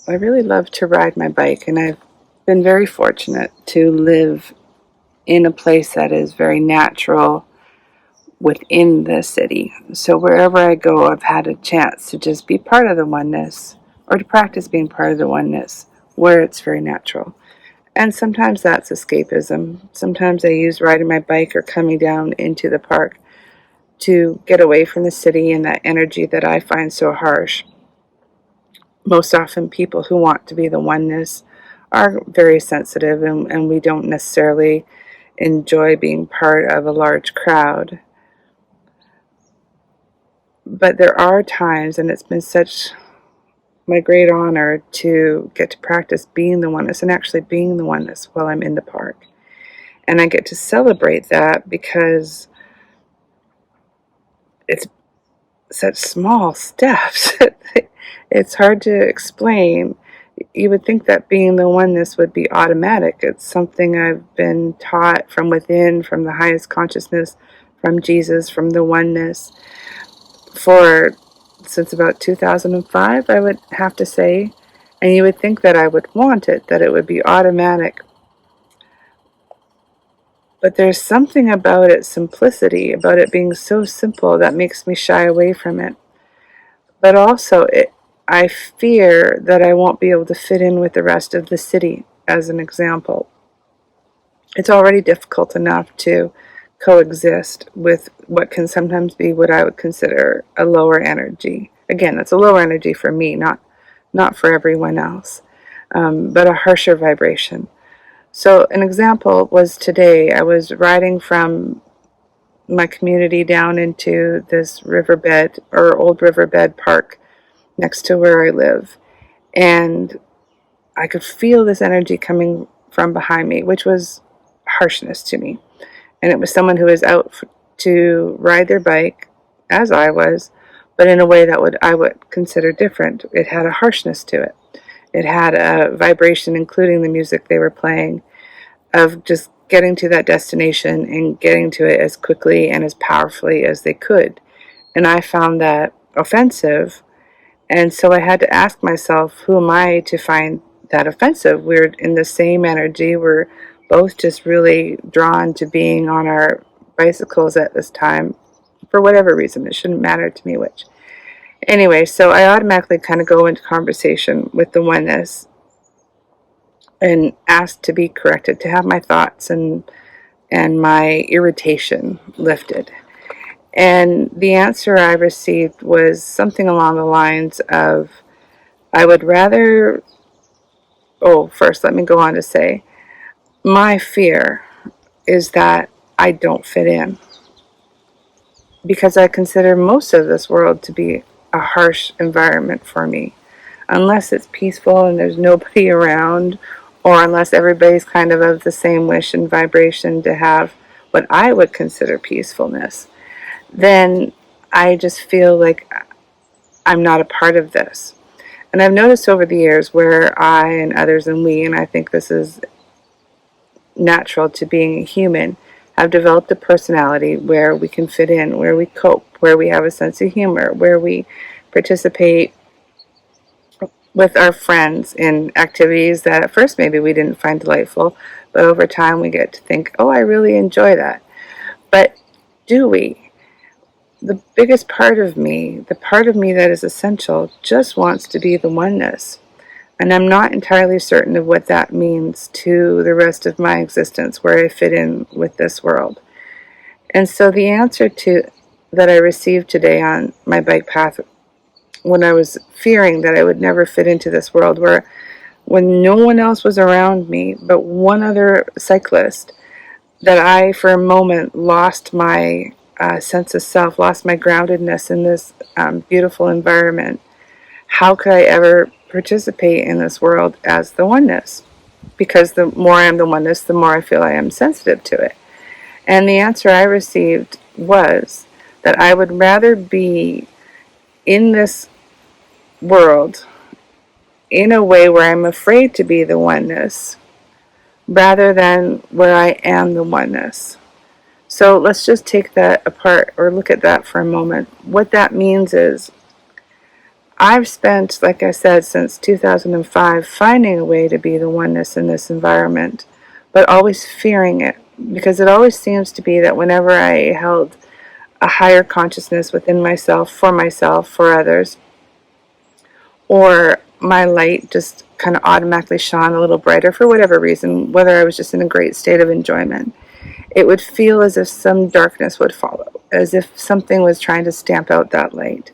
I really love to ride my bike, and I've been very fortunate to live in a place that is very natural within the city. So wherever I go, I've had a chance to just be part of the oneness or to practice being part of the oneness where it's very natural. And sometimes that's escapism. Sometimes I use riding my bike or coming down into the park to get away from the city and that energy that I find so harsh. Most often, people who want to be the oneness are very sensitive, and we don't necessarily enjoy being part of a large crowd. But there are times, and it's been such my great honor to get to practice being the oneness and actually being the oneness while I'm in the park. And I get to celebrate that because it's such small steps. It's hard to explain. You would think that being the oneness would be automatic. It's something I've been taught from within, from the highest consciousness, from Jesus, from the oneness, for since about 2005, I would have to say. And you would think that I would want it, that it would be automatic. But there's something about its simplicity, about it being so simple, that makes me shy away from it. But also, I fear that I won't be able to fit in with the rest of the city, as an example. It's already difficult enough to coexist with what can sometimes be what I would consider a lower energy. Again, it's a lower energy for me, not for everyone else, but a harsher vibration. So an example was today. I was riding from my community down into this riverbed or old riverbed park next to where I live, and I could feel this energy coming from behind me, which was harshness to me. And it was someone who was out to ride their bike, as I was, but in a way that I would consider different. It had a harshness to it. It had a vibration, including the music they were playing, of just getting to that destination and getting to it as quickly and as powerfully as they could. And I found that offensive. And so I had to ask myself, who am I to find that offensive? We're in the same energy. We're both just really drawn to being on our bicycles at this time, for whatever reason. It shouldn't matter to me which. Anyway, so I automatically kind of go into conversation with the oneness and ask to be corrected, to have my thoughts and my irritation lifted. And the answer I received was something along the lines of, I would rather, first let me go on to say, my fear is that I don't fit in, because I consider most of this world to be a harsh environment for me. Unless it's peaceful and there's nobody around, or unless everybody's kind of the same wish and vibration to have what I would consider peacefulness, then I just feel like I'm not a part of this. And I've noticed over the years where I and others and we, and I think this is natural to being a human, have developed a personality where we can fit in, where we cope, where we have a sense of humor, where we participate with our friends in activities that at first maybe we didn't find delightful, but over time we get to think, oh, I really enjoy that. But do we? The biggest part of me, the part of me that is essential, just wants to be the oneness. And I'm not entirely certain of what that means to the rest of my existence, where I fit in with this world. And so the answer to that I received today on my bike path, when I was fearing that I would never fit into this world, when no one else was around me but one other cyclist, that I for a moment lost my sense of self, lost my groundedness in this beautiful environment. How could I ever participate in this world as the oneness? Because the more I am the oneness, the more I feel I am sensitive to it. And the answer I received was that I would rather be in this world in a way where I'm afraid to be the oneness, rather than where I am the oneness. So let's just take that apart, or look at that for a moment. What that means is, I've spent, like I said, since 2005 finding a way to be the oneness in this environment, but always fearing it, because it always seems to be that whenever I held a higher consciousness within myself, for others, or my light just kind of automatically shone a little brighter for whatever reason, whether I was just in a great state of enjoyment, it would feel as if some darkness would follow, as if something was trying to stamp out that light.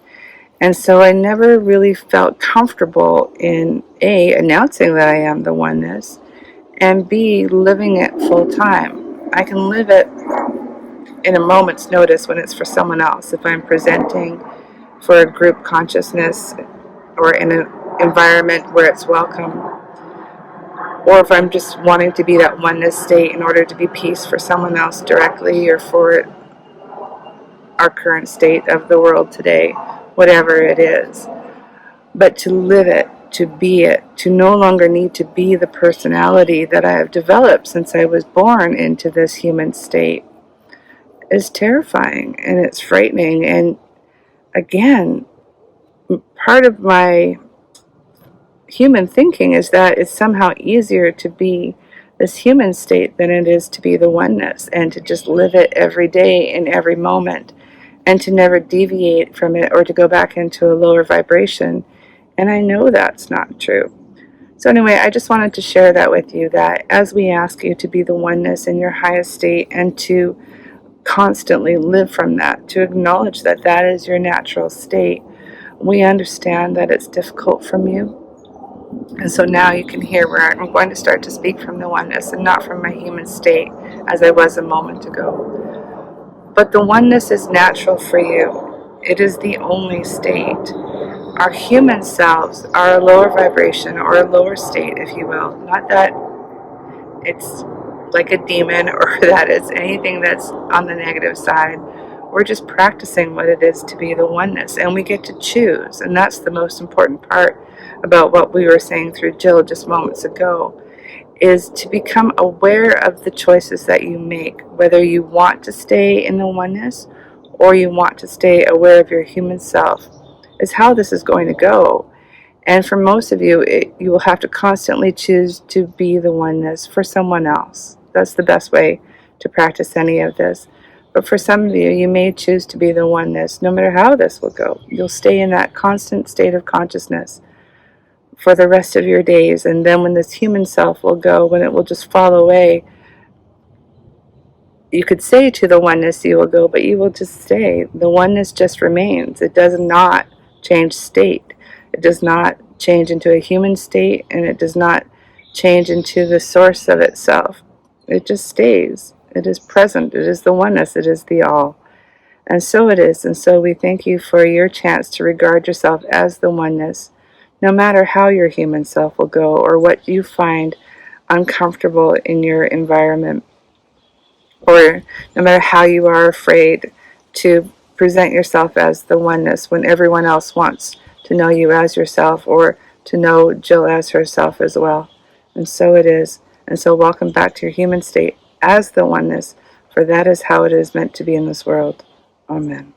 And so I never really felt comfortable in A, announcing that I am the oneness, and B, living it full time. I can live it in a moment's notice when it's for someone else. If I'm presenting for a group consciousness or in an environment where it's welcome, or if I'm just wanting to be that oneness state in order to be peace for someone else directly, or for our current state of the world today, whatever it is. But to live it, to be it, to no longer need to be the personality that I have developed since I was born into this human state, is terrifying, and it's frightening. And again, part of my human thinking is that it's somehow easier to be this human state than it is to be the oneness, and to just live it every day in every moment, and to never deviate from it or to go back into a lower vibration. And I know that's not true. So anyway, I just wanted to share that with you, that as we ask you to be the oneness in your highest state and to constantly live from that, to acknowledge that that is your natural state, we understand that it's difficult from you. And so now you can hear where I'm going to start to speak from the oneness and not from my human state as I was a moment ago. But the oneness is natural for you. It is the only state. Our human selves are a lower vibration, or a lower state, if you will. Not that it's like a demon or that it's anything that's on the negative side. We're just practicing what it is to be the oneness, and we get to choose. And that's the most important part about what we were saying through Jill just moments ago, is to become aware of the choices that you make, whether you want to stay in the oneness or you want to stay aware of your human self, is how this is going to go. And for most of you, you will have to constantly choose to be the oneness for someone else. That's the best way to practice any of this. But for some of you, you may choose to be the oneness no matter how this will go. You'll stay in that constant state of consciousness for the rest of your days. And then when this human self will go, when it will just fall away, you could say to the oneness you will go, but you will just stay. The oneness just remains. It does not change state. It does not change into a human state, and it does not change into the source of itself. It just stays. It is present. It is the oneness. It is the all. And so it is. And so we thank you for your chance to regard yourself as the oneness, no matter how your human self will go or what you find uncomfortable in your environment, or no matter how you are afraid to present yourself as the oneness when everyone else wants to know you as yourself, or to know Jill as herself as well. And so it is. And so welcome back to your human state as the oneness, for that is how it is meant to be in this world. Amen.